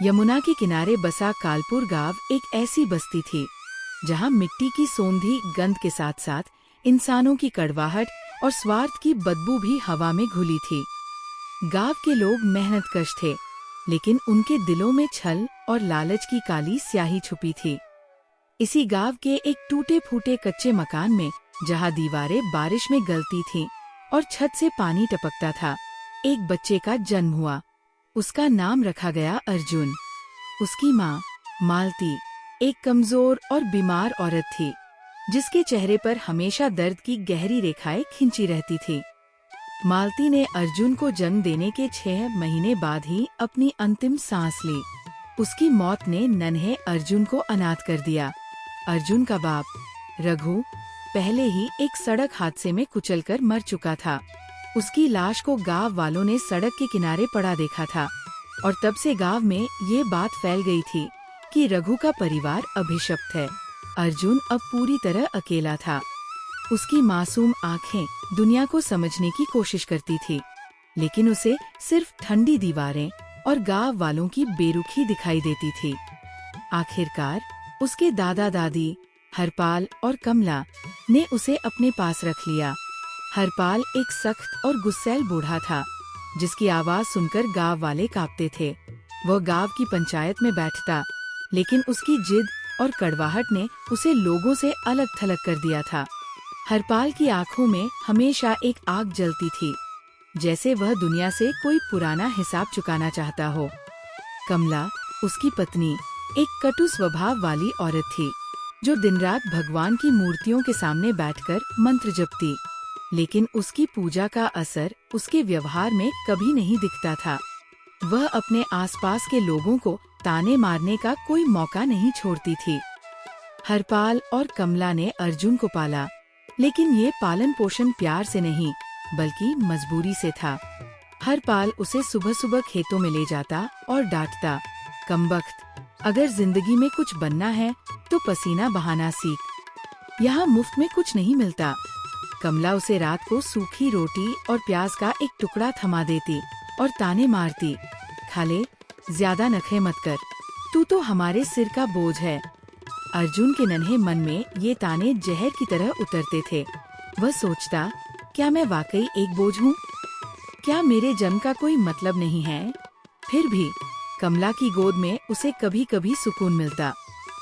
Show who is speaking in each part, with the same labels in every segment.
Speaker 1: यमुना के किनारे बसा कालपुर गांव एक ऐसी बस्ती थी जहां मिट्टी की सोंधी गंध के साथ साथ इंसानों की कड़वाहट और स्वार्थ की बदबू भी हवा में घुली थी। गांव के लोग मेहनतकश थे, लेकिन उनके दिलों में छल और लालच की काली स्याही छुपी थी। इसी गांव के एक टूटे फूटे कच्चे मकान में, जहां दीवारें बारिश में गलती थीं और छत से पानी टपकता था, एक बच्चे का जन्म हुआ। उसका नाम रखा गया अर्जुन। उसकी माँ मालती एक कमजोर और बीमार औरत थी, जिसके चेहरे पर हमेशा दर्द की गहरी रेखाएं खिंची रहती थी। मालती ने अर्जुन को जन्म देने के 6 महीने बाद ही अपनी अंतिम सांस ली। उसकी मौत ने नन्हे अर्जुन को अनाथ कर दिया। अर्जुन का बाप रघु पहले ही एक सड़क हादसे में कुचलकर मर चुका था। उसकी लाश को गांव वालों ने सड़क के किनारे पड़ा देखा था, और तब से गांव में ये बात फैल गई थी कि रघु का परिवार अभिशप्त है। अर्जुन अब पूरी तरह अकेला था। उसकी मासूम आंखें दुनिया को समझने की कोशिश करती थी, लेकिन उसे सिर्फ ठंडी दीवारें और गांव वालों की बेरुखी दिखाई देती थी। आखिरकार उसके दादा दादी हरपाल और कमला ने उसे अपने पास रख लिया। हरपाल एक सख्त और गुस्सैल बूढ़ा था, जिसकी आवाज सुनकर गांव वाले कांपते थे। वह गांव की पंचायत में बैठता, लेकिन उसकी जिद और कड़वाहट ने उसे लोगों से अलग थलग कर दिया था। हरपाल की आंखों में हमेशा एक आग जलती थी, जैसे वह दुनिया से कोई पुराना हिसाब चुकाना चाहता हो। कमला उसकी पत्नी एक कटु स्वभाव वाली औरत थी, जो दिन रात भगवान की मूर्तियों के सामने बैठकर मंत्र जपती, लेकिन उसकी पूजा का असर उसके व्यवहार में कभी नहीं दिखता था। वह अपने आसपास के लोगों को ताने मारने का कोई मौका नहीं छोड़ती थी। हरपाल और कमला ने अर्जुन को पाला, लेकिन ये पालन पोषण प्यार से नहीं, बल्कि मजबूरी से था। हरपाल उसे सुबह सुबह खेतों में ले जाता और डांटता, कमबख्त, अगर जिंदगी में कुछ बनना है तो पसीना बहाना सीख, यहाँ मुफ्त में कुछ नहीं मिलता। कमला उसे रात को सूखी रोटी और प्याज का एक टुकड़ा थमा देती और ताने मारती, खा ले, ज्यादा नखरे मत कर, तू तो हमारे सिर का बोझ है। अर्जुन के नन्हे मन में ये ताने जहर की तरह उतरते थे। वह सोचता, क्या मैं वाकई एक बोझ हूँ? क्या मेरे जन्म का कोई मतलब नहीं है? फिर भी कमला की गोद में उसे कभी कभी सुकून मिलता।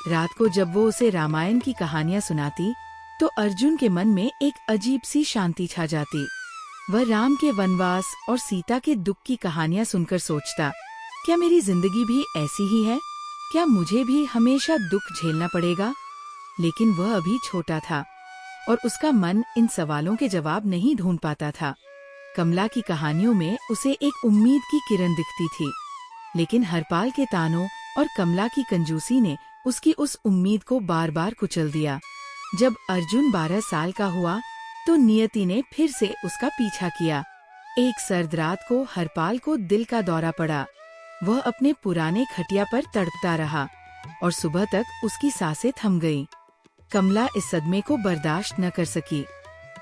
Speaker 1: रात को जब वो उसे रामायण की कहानियाँ सुनाती, तो अर्जुन के मन में एक अजीब सी शांति छा जाती। वह राम के वनवास और सीता के दुख की कहानियां सुनकर सोचता, क्या मेरी जिंदगी भी ऐसी ही है? क्या मुझे भी हमेशा दुख झेलना पड़ेगा? लेकिन वह अभी छोटा था, और उसका मन इन सवालों के जवाब नहीं ढूंढ पाता था। कमला की कहानियों में उसे एक उम्मीद की किरण दिखती थी, लेकिन हरपाल के तानों और कमला की कंजूसी ने उसकी उस उम्मीद को बार बार कुचल दिया। जब अर्जुन 12 साल का हुआ, तो नियति ने फिर से उसका पीछा किया। एक सर्द रात को हरपाल को दिल का दौरा पड़ा। वह अपने पुराने खटिया पर तड़पता रहा, और सुबह तक उसकी सांसें थम गईं। कमला इस सदमे को बर्दाश्त न कर सकी।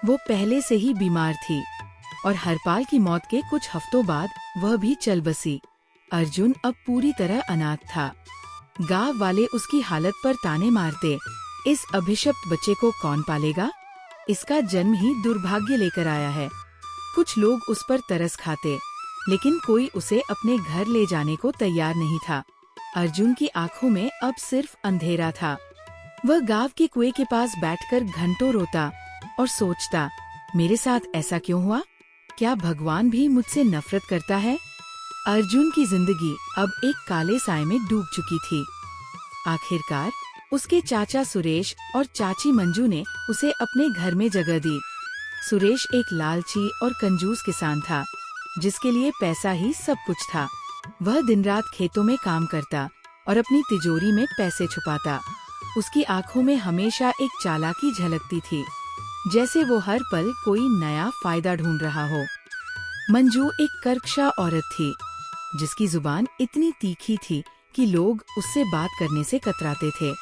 Speaker 1: वो पहले से ही बीमार थी, और हरपाल की मौत के कुछ हफ्तों बाद वह भी चल बसी। अर्जुन अब पूरी तरह अनाथ था। गांव वाले उसकी हालत पर ताने मारते, इस अभिशप्त बच्चे को कौन पालेगा? इसका जन्म ही दुर्भाग्य लेकर आया है। कुछ लोग उस पर तरस खाते, लेकिन कोई उसे अपने घर ले जाने को तैयार नहीं था। अर्जुन की आंखों में अब सिर्फ अंधेरा था। वह गांव के कुएं के पास बैठकर घंटों रोता और सोचता, मेरे साथ ऐसा क्यों हुआ? क्या भगवान भी मुझसे नफरत करता है? अर्जुन की जिंदगी अब एक काले साए में डूब चुकी थी। आखिरकार उसके चाचा सुरेश और चाची मंजू ने उसे अपने घर में जगह दी। सुरेश एक लालची और कंजूस किसान था, जिसके लिए पैसा ही सब कुछ था। वह दिन रात खेतों में काम करता और अपनी तिजोरी में पैसे छुपाता। उसकी आंखों में हमेशा एक चालाकी झलकती थी, जैसे वो हर पल कोई नया फायदा ढूंढ रहा हो। मंजू एक कर्कशा औरत थी, जिसकी जुबान इतनी तीखी थी कि लोग उससे बात करने से कतराते थे।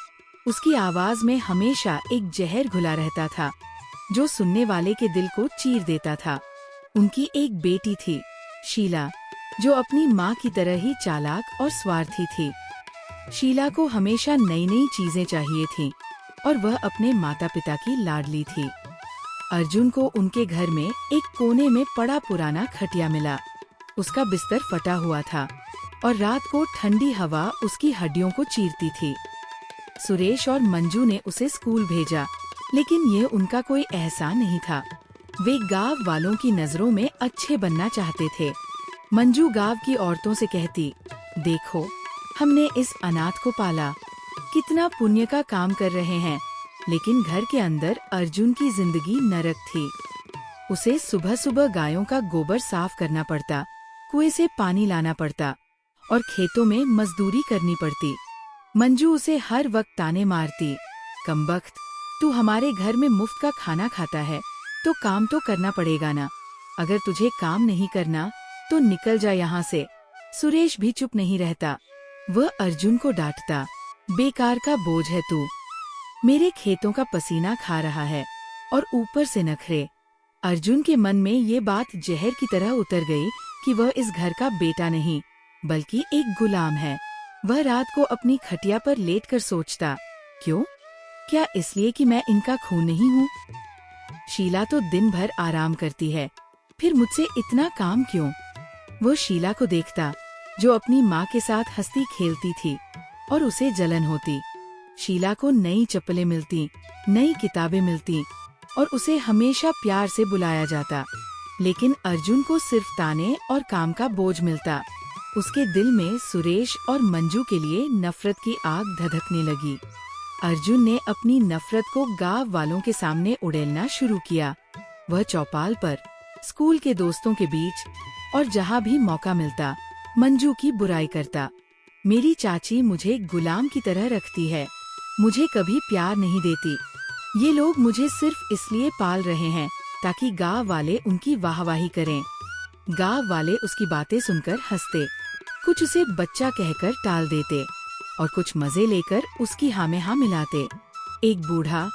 Speaker 1: उसकी आवाज में हमेशा एक जहर घुला रहता था, जो सुनने वाले के दिल को चीर देता था। उनकी एक बेटी थी, शीला, जो अपनी माँ की तरह ही चालाक और स्वार्थी थी। शीला को हमेशा नई नई चीजें चाहिए थीं और वह अपने माता पिता की लाडली थी। अर्जुन को उनके घर में एक कोने में पड़ा पुराना खटिया मिला। उसका बिस्तर फटा हुआ था और रात को ठंडी हवा उसकी हड्डियों को चीरती थी। सुरेश और मंजू ने उसे स्कूल भेजा, लेकिन ये उनका कोई एहसान नहीं था। वे गांव वालों की नजरों में अच्छे बनना चाहते थे। मंजू गांव की औरतों से कहती, देखो, हमने इस अनाथ को पाला, कितना पुण्य का काम कर रहे हैं। लेकिन घर के अंदर अर्जुन की जिंदगी नरक थी। उसे सुबह सुबह गायों का गोबर साफ करना पड़ता, कुएं से पानी लाना पड़ता और खेतों में मजदूरी करनी पड़ती। मंजू उसे हर वक्त ताने मारती, कमबख्त, तू हमारे घर में मुफ्त का खाना खाता है तो काम तो करना पड़ेगा ना। अगर तुझे काम नहीं करना तो निकल जा यहाँ से। सुरेश भी चुप नहीं रहता। वह अर्जुन को डांटता, बेकार का बोझ है तू, मेरे खेतों का पसीना खा रहा है और ऊपर से नखरे। अर्जुन के मन में ये बात जहर की तरह उतर गई कि वह इस घर का बेटा नहीं बल्कि एक गुलाम है। वह रात को अपनी खटिया पर लेटकर सोचता, क्यों? क्या इसलिए कि मैं इनका खून नहीं हूँ? शीला तो दिन भर आराम करती है, फिर मुझसे इतना काम क्यों? वो शीला को देखता, जो अपनी माँ के साथ हंसती खेलती थी और उसे जलन होती। शीला को नई चप्पलें मिलती, नई किताबें मिलती और उसे हमेशा प्यार से बुलाया जाता। लेकिन अर्जुन को सिर्फ ताने और काम का बोझ मिलता। उसके दिल में सुरेश और मंजू के लिए नफरत की आग धधकने लगी। अर्जुन ने अपनी नफरत को गांव वालों के सामने उड़ेलना शुरू किया। वह चौपाल पर, स्कूल के दोस्तों के बीच और जहाँ भी मौका मिलता मंजू की बुराई करता। मेरी चाची मुझे गुलाम की तरह रखती है, मुझे कभी प्यार नहीं देती। ये लोग मुझे सिर्फ इसलिए पाल रहे हैं ताकि गांव वाले उनकी वाहवाही करें। गांव वाले उसकी बातें सुनकर हंसते, कुछ उसे बच्चा कहकर टाल देते और कुछ मजे लेकर उसकी हाँ में हाँ मिलाते। एक बूढ़ा,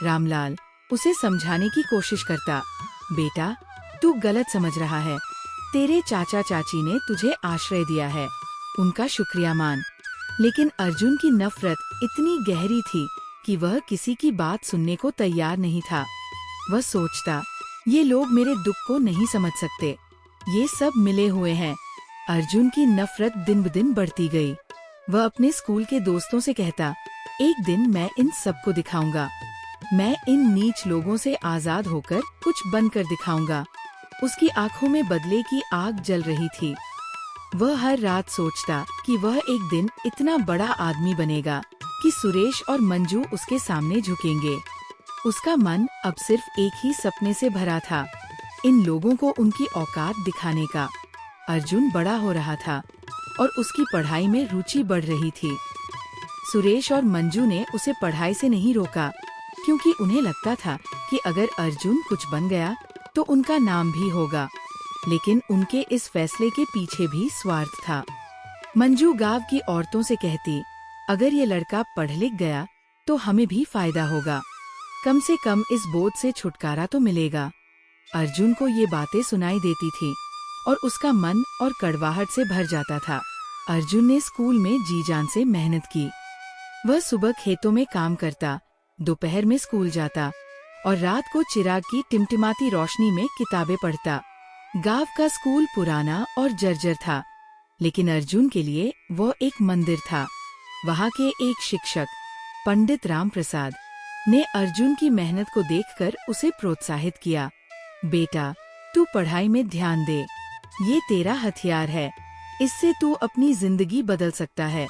Speaker 1: रामलाल, उसे समझाने की कोशिश करता, बेटा, तू गलत समझ रहा है। तेरे चाचा चाची ने तुझे आश्रय दिया है, उनका शुक्रिया मान। लेकिन अर्जुन की नफरत इतनी गहरी थी कि वह किसी की बात सुनने को तैयार नहीं था। वह सोचता, ये लोग मेरे दुख को नहीं समझ सकते, ये सब मिले हुए हैं। अर्जुन की नफरत दिन ब दिन बढ़ती गई। वह अपने स्कूल के दोस्तों से कहता, एक दिन मैं इन सबको दिखाऊंगा, मैं इन नीच लोगों से आजाद होकर कुछ बनकर दिखाऊंगा। उसकी आंखों में बदले की आग जल रही थी। वह हर रात सोचता कि वह एक दिन इतना बड़ा आदमी बनेगा कि सुरेश और मंजू उसके सामने झुकेंगे। उसका मन अब सिर्फ एक ही सपने से भरा था, इन लोगों को उनकी औकात दिखाने का। अर्जुन बड़ा हो रहा था और उसकी पढ़ाई में रुचि बढ़ रही थी। सुरेश और मंजू ने उसे पढ़ाई से नहीं रोका, क्योंकि उन्हें लगता था कि अगर अर्जुन कुछ बन गया तो उनका नाम भी होगा। लेकिन उनके इस फैसले के पीछे भी स्वार्थ था। मंजू गांव की औरतों से कहती, अगर ये लड़का पढ़ लिख गया तो हमें भी फायदा होगा, कम से कम इस बोझ से छुटकारा तो मिलेगा। अर्जुन को ये बातें सुनाई देती थी और उसका मन और कड़वाहट से भर जाता था। अर्जुन ने स्कूल में जी जान से मेहनत की। वह सुबह खेतों में काम करता, दोपहर में स्कूल जाता और रात को चिराग की टिमटिमाती रोशनी में किताबें पढ़ता। गांव का स्कूल पुराना और जर्जर था, लेकिन अर्जुन के लिए वो एक मंदिर था। वहाँ के एक शिक्षक, पंडित राम प्रसाद, ने अर्जुन की मेहनत को देखकर उसे प्रोत्साहित किया। बेटा, तू पढ़ाई में ध्यान दे, ये तेरा हथियार है, इससे तू अपनी जिंदगी बदल सकता है।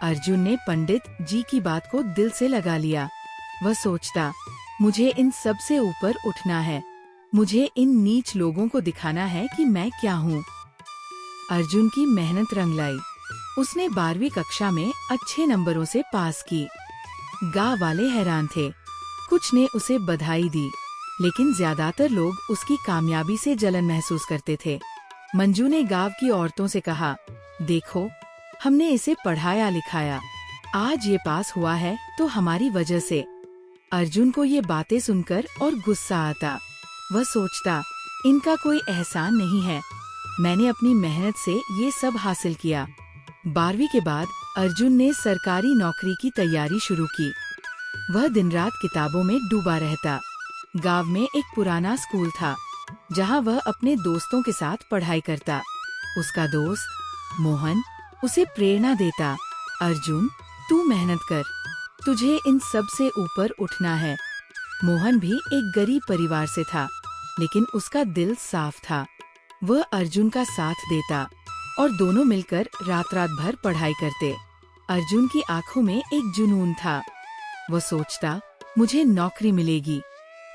Speaker 1: अर्जुन ने पंडित जी की बात को दिल से लगा लिया। वह सोचता, मुझे इन सब से ऊपर उठना है, मुझे इन नीच लोगों को दिखाना है कि मैं क्या हूँ। अर्जुन की मेहनत रंग लाई। उसने 12वीं कक्षा में अच्छे नंबरों से पास की। गांव वाले हैरान थे, कुछ ने उसे बधाई दी, लेकिन ज्यादातर लोग उसकी कामयाबी से जलन महसूस करते थे। मंजू ने गांव की औरतों से कहा, देखो, हमने इसे पढ़ाया लिखाया, आज ये पास हुआ है तो हमारी वजह से। अर्जुन को ये बातें सुनकर और गुस्सा आता। वह सोचता, इनका कोई एहसान नहीं है, मैंने अपनी मेहनत से ये सब हासिल किया। 12वीं के बाद अर्जुन ने सरकारी नौकरी की तैयारी शुरू की। वह दिन रात किताबों में डूबा रहता। गांव में एक पुराना स्कूल था, जहां वह अपने दोस्तों के साथ पढ़ाई करता। उसका दोस्त मोहन उसे प्रेरणा देता, अर्जुन तू मेहनत कर, तुझे इन सब से ऊपर उठना है। मोहन भी एक गरीब परिवार से था, लेकिन उसका दिल साफ था। वह अर्जुन का साथ देता और दोनों मिलकर रात रात भर पढ़ाई करते। अर्जुन की आंखों में एक जुनून था। वह सोचता, मुझे नौकरी मिलेगी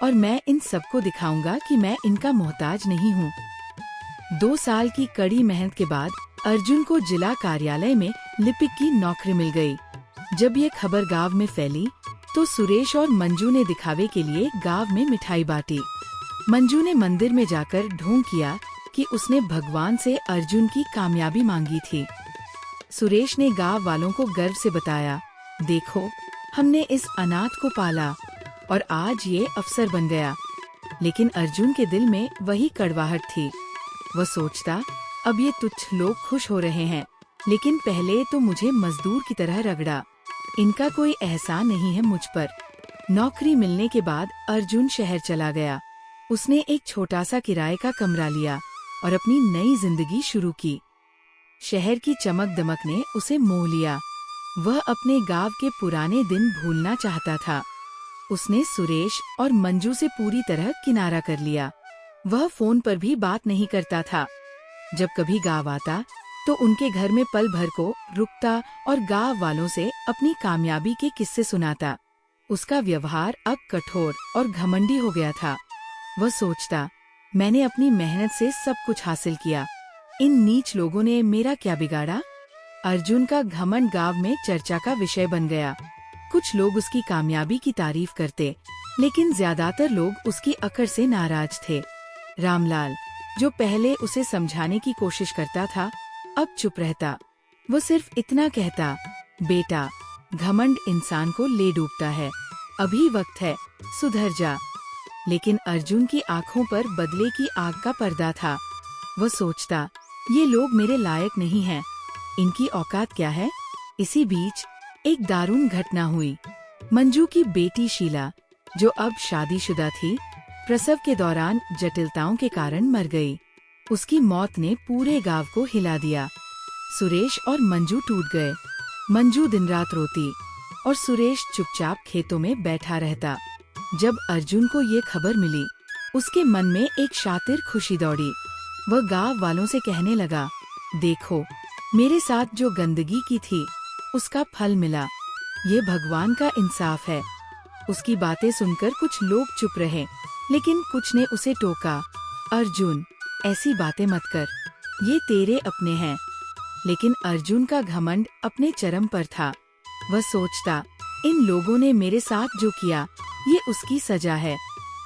Speaker 1: और मैं इन सबको दिखाऊंगा कि मैं इनका मोहताज नहीं हूँ। 2 साल की कड़ी मेहनत के बाद अर्जुन को जिला कार्यालय में लिपिक की नौकरी मिल गई। जब ये खबर गांव में फैली, तो सुरेश और मंजू ने दिखावे के लिए गांव में मिठाई बांटी। मंजू ने मंदिर में जाकर ढोंग किया कि उसने भगवान से अर्जुन की कामयाबी मांगी थी। सुरेश ने गांव वालों को गर्व से बताया, देखो हमने इस अनाथ को पाला और आज ये अफसर बन गया। लेकिन अर्जुन के दिल में वही कड़वाहट थी। वह सोचता, अब ये तुच्छ लोग खुश हो रहे हैं, लेकिन पहले तो मुझे मजदूर की तरह रगड़ा। इनका कोई एहसान नहीं है मुझ पर। नौकरी मिलने के बाद अर्जुन शहर चला गया। उसने एक छोटा सा किराए का कमरा लिया और अपनी नई जिंदगी शुरू की। शहर की चमक दमक ने उसे मोह लिया। वह अपने गांव के पुराने दिन भूलना चाहता था। उसने सुरेश और मंजू से पूरी तरह किनारा कर लिया। वह फोन पर भी बात नहीं करता था। जब कभी गांव आता तो उनके घर में पल भर को रुकता और गांव वालों से अपनी कामयाबी के किस्से सुनाता। उसका व्यवहार अब कठोर और घमंडी हो गया था। वह सोचता, मैंने अपनी मेहनत से सब कुछ हासिल किया, इन नीच लोगों ने मेरा क्या बिगाड़ा। अर्जुन का घमंड गांव में चर्चा का विषय बन गया। कुछ लोग उसकी कामयाबी की तारीफ करते, लेकिन ज्यादातर लोग उसकी अकड़ से नाराज थे। रामलाल, जो पहले उसे समझाने की कोशिश करता था, अब चुप रहता। वो सिर्फ इतना कहता, बेटा, घमंड इंसान को ले डूबता है, अभी वक्त है, सुधर जा। लेकिन अर्जुन की आंखों पर बदले की आग का पर्दा था। वह सोचता, ये लोग मेरे लायक नहीं हैं, इनकी औकात क्या है। इसी बीच एक दारुण घटना हुई। मंजू की बेटी शीला, जो अब शादीशुदा थी, प्रसव के दौरान जटिलताओं के कारण मर गई। उसकी मौत ने पूरे गांव को हिला दिया। सुरेश और मंजू टूट गए। मंजू दिन रात रोती और सुरेश चुपचाप खेतों में बैठा रहता। जब अर्जुन को ये खबर मिली, उसके मन में एक शातिर खुशी दौड़ी। वह गांव वालों से कहने लगा, देखो, मेरे साथ जो गंदगी की थी, उसका फल मिला। ये भगवान का इंसाफ है। उसकी बातें सुनकर कुछ लोग चुप रहे, लेकिन कुछ ने उसे टोका, अर्जुन, ऐसी बातें मत कर, ये तेरे अपने हैं। लेकिन अर्जुन का घमंड अपने चरम पर था। वह सोचता, इन लोगों ने मेरे साथ जो किया, ये उसकी सजा है।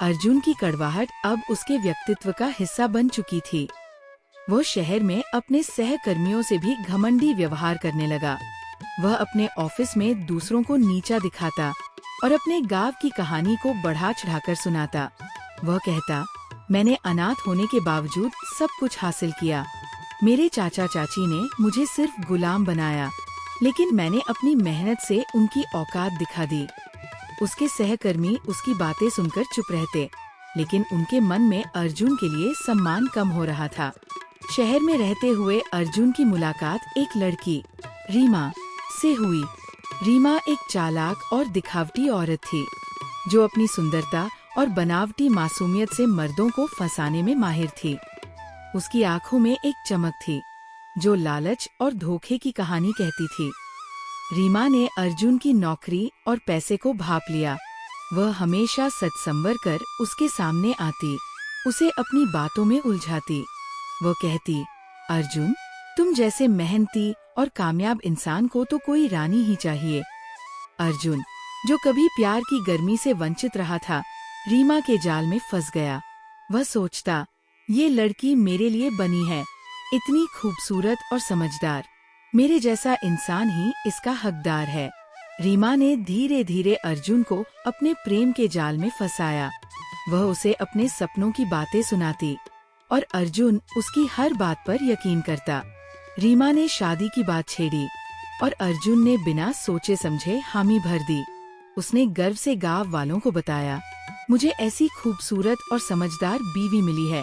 Speaker 1: अर्जुन की कड़वाहट अब उसके व्यक्तित्व का हिस्सा बन चुकी थी। वो शहर में अपने सहकर्मियों से भी घमंडी व्यवहार करने लगा। वह अपने ऑफिस में दूसरों को नीचा दिखाता और अपने गांव की कहानी को बढ़ा चढ़ाकर सुनाता। वह कहता, मैंने अनाथ होने के बावजूद सब कुछ हासिल किया। मेरे चाचा चाची ने मुझे सिर्फ गुलाम बनाया, लेकिन मैंने अपनी मेहनत से उनकी औकात दिखा दी। उसके सहकर्मी उसकी बातें सुनकर चुप रहते, लेकिन उनके मन में अर्जुन के लिए सम्मान कम हो रहा था। शहर में रहते हुए अर्जुन की मुलाकात एक लड़की, रीमा, से हुई। रीमा एक चालाक और दिखावटी औरत थी, जो अपनी सुंदरता और बनावटी मासूमियत से मर्दों को फंसाने में माहिर थी। उसकी आंखों में एक चमक थी, जो लालच और धोखे की कहानी कहती थी। रीमा ने अर्जुन की नौकरी और पैसे को भांप लिया। वह हमेशा सच संवर कर उसके सामने आती, उसे अपनी बातों में उलझाती। वह कहती, अर्जुन, तुम जैसे मेहनती और कामयाब इंसान को तो कोई रानी ही चाहिए। अर्जुन, जो कभी प्यार की गर्मी से वंचित रहा था, रीमा के जाल में फंस गया। वह सोचता, ये लड़की मेरे लिए बनी है, इतनी खूबसूरत और समझदार। मेरे जैसा इंसान ही इसका हकदार है। रीमा ने धीरे धीरे अर्जुन को अपने प्रेम के जाल में फंसाया। वह उसे अपने सपनों की बातें सुनाती, और अर्जुन उसकी हर बात पर यकीन करता। रीमा ने शादी की बात छेड़ी और अर्जुन ने बिना सोचे समझे हामी भर दी। उसने गर्व से गांव वालों को बताया, मुझे ऐसी खूबसूरत और समझदार बीवी मिली है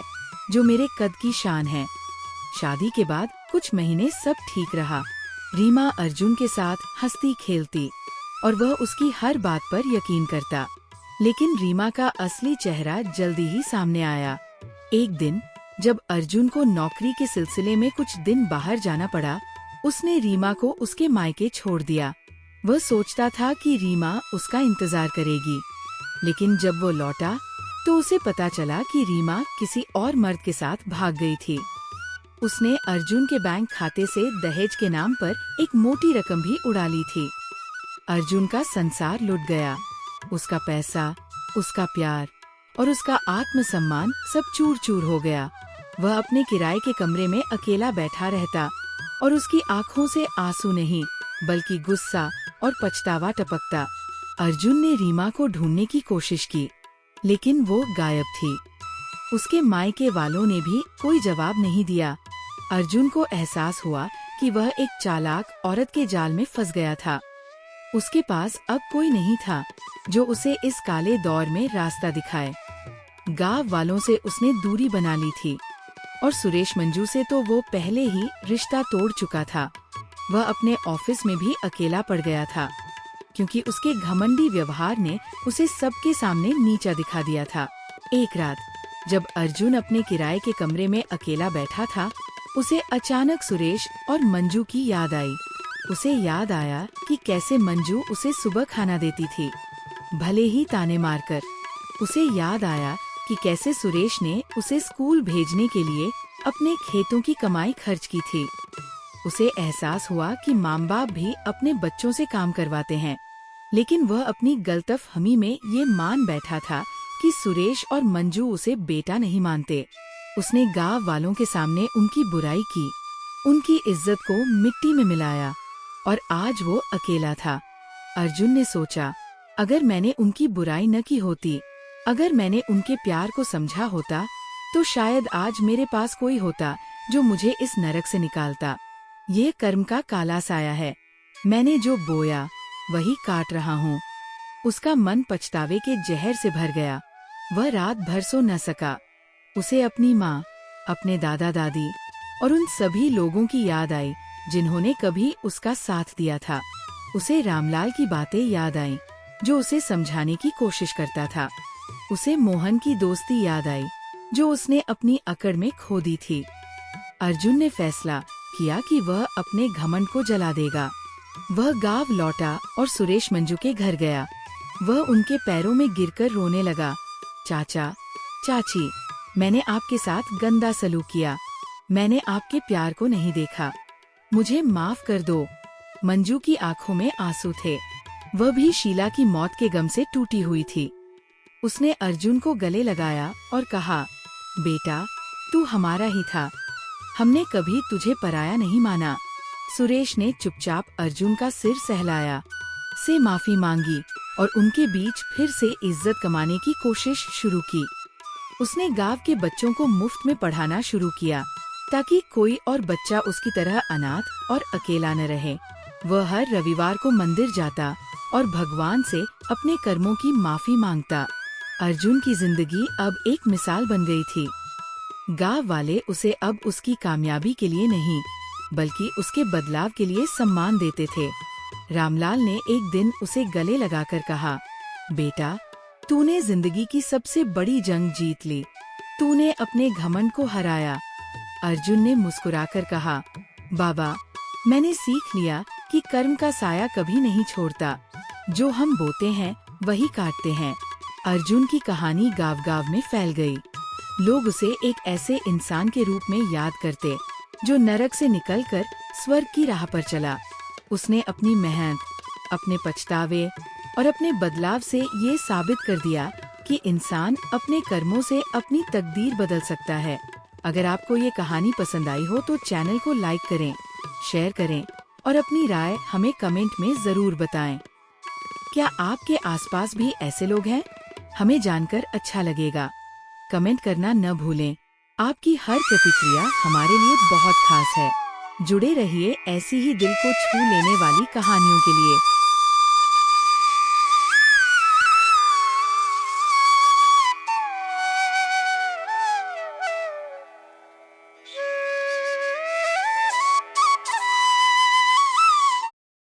Speaker 1: जो मेरे कद की शान है। शादी के बाद कुछ महीने सब ठीक रहा। रीमा अर्जुन के साथ हंसती खेलती और वह उसकी हर बात पर यकीन करता। लेकिन रीमा का असली चेहरा जल्दी ही सामने आया। एक दिन जब अर्जुन को नौकरी के सिलसिले में कुछ दिन बाहर जाना पड़ा, उसने रीमा को उसके मायके छोड़ दिया। वह सोचता था कि रीमा उसका इंतजार करेगी, लेकिन जब वो लौटा तो उसे पता चला कि रीमा किसी और मर्द के साथ भाग गई थी। उसने अर्जुन के बैंक खाते से दहेज के नाम पर एक मोटी रकम भी उड़ा ली थी। अर्जुन का संसार लुट गया। उसका पैसा, उसका प्यार और उसका आत्मसम्मान सब चूर चूर हो गया। वह अपने किराए के कमरे में अकेला बैठा रहता और उसकी आंखों से आंसू नहीं बल्कि गुस्सा और पछतावा टपकता। अर्जुन ने रीमा को ढूंढने की कोशिश की, लेकिन वो गायब थी। उसके मायके वालों ने भी कोई जवाब नहीं दिया। अर्जुन को एहसास हुआ कि वह एक चालाक औरत के जाल में फंस गया था। उसके पास अब कोई नहीं था जो उसे इस काले दौर में रास्ता दिखाए। गांव वालों से उसने दूरी बना ली थी और सुरेश मंजू से तो वो पहले ही रिश्ता तोड़ चुका था। वह अपने ऑफिस में भी अकेला पड़ गया था, क्योंकि उसके घमंडी व्यवहार ने उसे सबके सामने नीचा दिखा दिया था। एक रात जब अर्जुन अपने किराए के कमरे में अकेला बैठा था, उसे अचानक सुरेश और मंजू की याद आई। उसे याद आया कि कैसे मंजू उसे सुबह खाना देती थी, भले ही ताने मारकर। उसे याद आया कि कैसे सुरेश ने उसे स्कूल भेजने के लिए अपने खेतों की कमाई खर्च की थी। उसे एहसास हुआ कि माँ बाप भी अपने बच्चों से काम करवाते हैं, लेकिन वह अपनी गलतफहमी में ये मान बैठा था कि सुरेश और मंजू उसे बेटा नहीं मानते। उसने गांव वालों के सामने उनकी बुराई की, उनकी इज्जत को मिट्टी में मिलाया और आज वो अकेला था। अर्जुन ने सोचा, अगर मैंने उनकी बुराई न की होती, अगर मैंने उनके प्यार को समझा होता, तो शायद आज मेरे पास कोई होता जो मुझे इस नरक से निकालता। ये कर्म का काला साया है। मैंने जो बोया वही काट रहा हूँ। उसका मन पछतावे के जहर से भर गया। वह रात भर सो न सका। उसे अपनी माँ, अपने दादा दादी और उन सभी लोगों की याद आई जिन्होंने कभी उसका साथ दिया था। उसे रामलाल की बातें याद आईं, जो उसे समझाने की कोशिश करता था। उसे मोहन की दोस्ती याद आई, जो उसने अपनी अकड़ में खो दी थी। अर्जुन ने फैसला किया कि वह अपने घमंड को जला देगा। वह गांव लौटा और सुरेश मंजू के घर गया। वह उनके पैरों में गिरकर रोने लगा। चाचा, चाची, मैंने आपके साथ गंदा सलूक किया। मैंने आपके प्यार को नहीं देखा। मुझे माफ कर दो। मंजू की आंखों में आंसू थे। वह भी शीला की मौत के गम से टूटी हुई थी। उसने अर्जुन को गले लगाया और कहा, बेटा, तू हमारा ही था। हमने कभी तुझे पराया नहीं माना। सुरेश ने चुपचाप अर्जुन का सिर सहलाया, से माफी मांगी और उनके बीच फिर से इज्जत कमाने की कोशिश शुरू की। उसने गांव के बच्चों को मुफ्त में पढ़ाना शुरू किया, ताकि कोई और बच्चा उसकी तरह अनाथ और अकेला न रहे। वह हर रविवार को मंदिर जाता और भगवान से अपने कर्मों की माफी मांगता। अर्जुन की जिंदगी अब एक मिसाल बन गई थी। गांव वाले उसे अब उसकी कामयाबी के लिए नहीं, बल्कि उसके बदलाव के लिए सम्मान देते थे। रामलाल ने एक दिन उसे गले लगाकर कहा, बेटा, तूने जिंदगी की सबसे बड़ी जंग जीत ली। तूने अपने घमंड को हराया। अर्जुन ने मुस्कुराकर कहा, बाबा, मैंने सीख लिया कि कर्म का साया कभी नहीं छोड़ता। जो हम बोते हैं वही काटते हैं। अर्जुन की कहानी गांव-गांव में फैल गई। लोग उसे एक ऐसे इंसान के रूप में याद करते जो नरक से निकलकर स्वर्ग की राह पर चला। उसने अपनी मेहनत, अपने पछतावे और अपने बदलाव से ये साबित कर दिया कि इंसान अपने कर्मों से अपनी तकदीर बदल सकता है। अगर आपको ये कहानी पसंद आई हो तो चैनल को लाइक करें, शेयर करें और अपनी राय हमें कमेंट में जरूर बताएं। क्या आपके आसपास भी ऐसे लोग हैं? हमें जानकर अच्छा लगेगा। कमेंट करना न भूलें। आपकी हर प्रतिक्रिया हमारे लिए बहुत खास है। जुड़े रहिए ऐसी ही दिल को छू लेने वाली कहानियों के लिए।